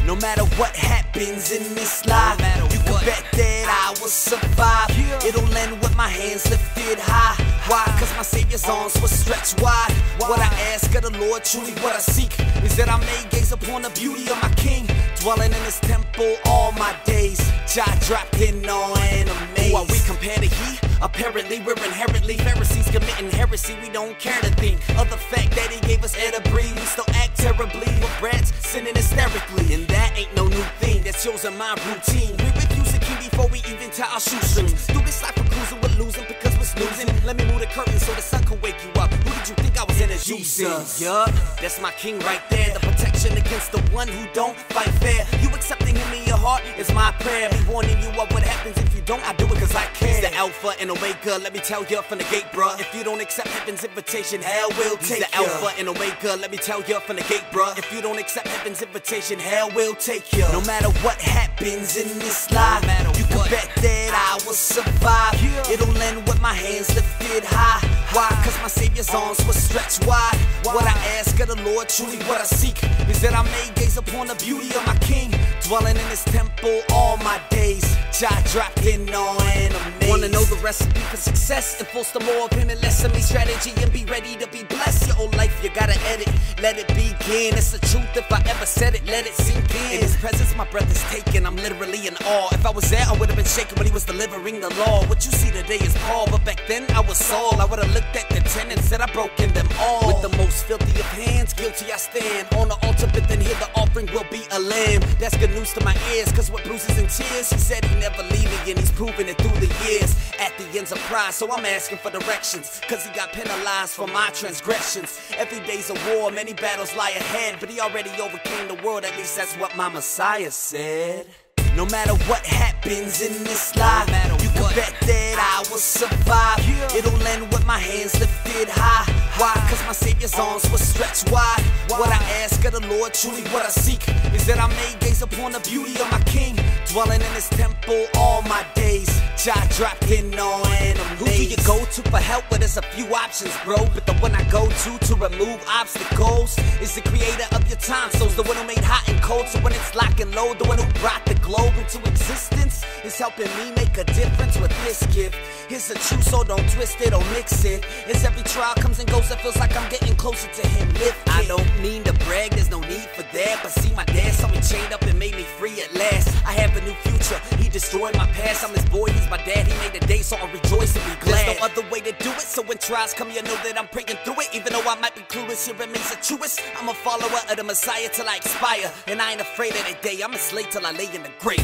No matter what happens in this life, you can bet that I will survive. It'll end with my hands lifted high. Why? Cause my Savior's arms will stretch wide. What I ask of the Lord, truly what I seek, is that I may gaze upon the beauty of my King, dwelling in His temple all my days. Jah dropped in awe and amaze. Who are we compared to He? Apparently we're inherently Pharisees committing heresy. We don't care to think of the fact that He gave us air to breathe. We still act terribly with brats sinning hysterically, and that ain't no new thing. That's chosen my routine. We refuse the King before we even tie our shoestrings. Through this life we're cruising, we're losing because we're snoozing. Let me move the curtain so the sun can wake you up. Who did you think I was in? Jesus, yup, that's my King right there. The protection against the one who don't fight fair. You accepting Him in your heart is my prayer. Me warning you of what happens if you don't. I do it cause I care. He's the Alpha and Omega, let me tell you from the gate, bruh. If you don't accept heaven's invitation, hell will take you. He's the Alpha and Omega, let me tell you from the gate, bruh. If you don't accept heaven's invitation, hell will take you. No matter what happens in this life, you can bet that I will survive. It'll end with my hands lifted high. Why? Cause my Savior's arms will stretch wide. What I ask of the Lord, truly what I seek, is that I may gaze upon the beauty of my King, dwelling in His temple all my days. Jah dropped in awe and amaze. Wanna know the recipe for success? Enforce the more of Him and less of me strategy, and be ready to be blessed. Your whole life you gotta edit, let it begin. It's the truth, if I ever said it, let it sink in. In His presence my breath is taken, I'm literally in awe. If I was there I would've been shaken when He was delivering the law. What you see today is Paul, but back then I was Saul. I would've looked at the 10 and said I broken them all. With the most filthy of hands, guilty I stand on the altar, but then here the offering will be a lamb. That's good news to my ears, cause with bruises and tears He said He'd never leave me, and He's proven it through the years. At the ends of pride, so I'm asking for directions, cause He got penalized for my transgressions. Every day's a war, many battles lie ahead, but He already overcame the world, at least that's what my Messiah said. No matter what happens in this life, you can bet that I will survive. It'll end with my hands lifted high. Why? Cause my Savior's arms will stretch wide. What I ask of the Lord, truly what I seek, is that I may gaze upon the beauty of my King, dwelling in His temple all my days. Jah dropped in awe and amaze. Who do you go to for help? Well, there's a few options, bro, but the one I go to remove obstacles is the creator of your time zones, the one who made hot and cold. So when it's lock and load, the one who brought the globe into existence is helping me make a difference with this gift. Here's the truth, so don't twist it or mix it. As every trial comes and goes, it feels like I'm getting closer to Him. I don't mean to brag, there's no need for that, but see my dad saw me chained up and made me free at last. I have a new future, He destroyed my past. I'm His boy, He's my dad, He made the day, so I'll rejoice and be glad. There's no other way to do it, so when trials come, you know that I'm praying through it. Even though I might be clueless, He remains the truest. I'm a follower of the Messiah till I expire, and I ain't afraid of that day. I'm a slave till I lay in the grave.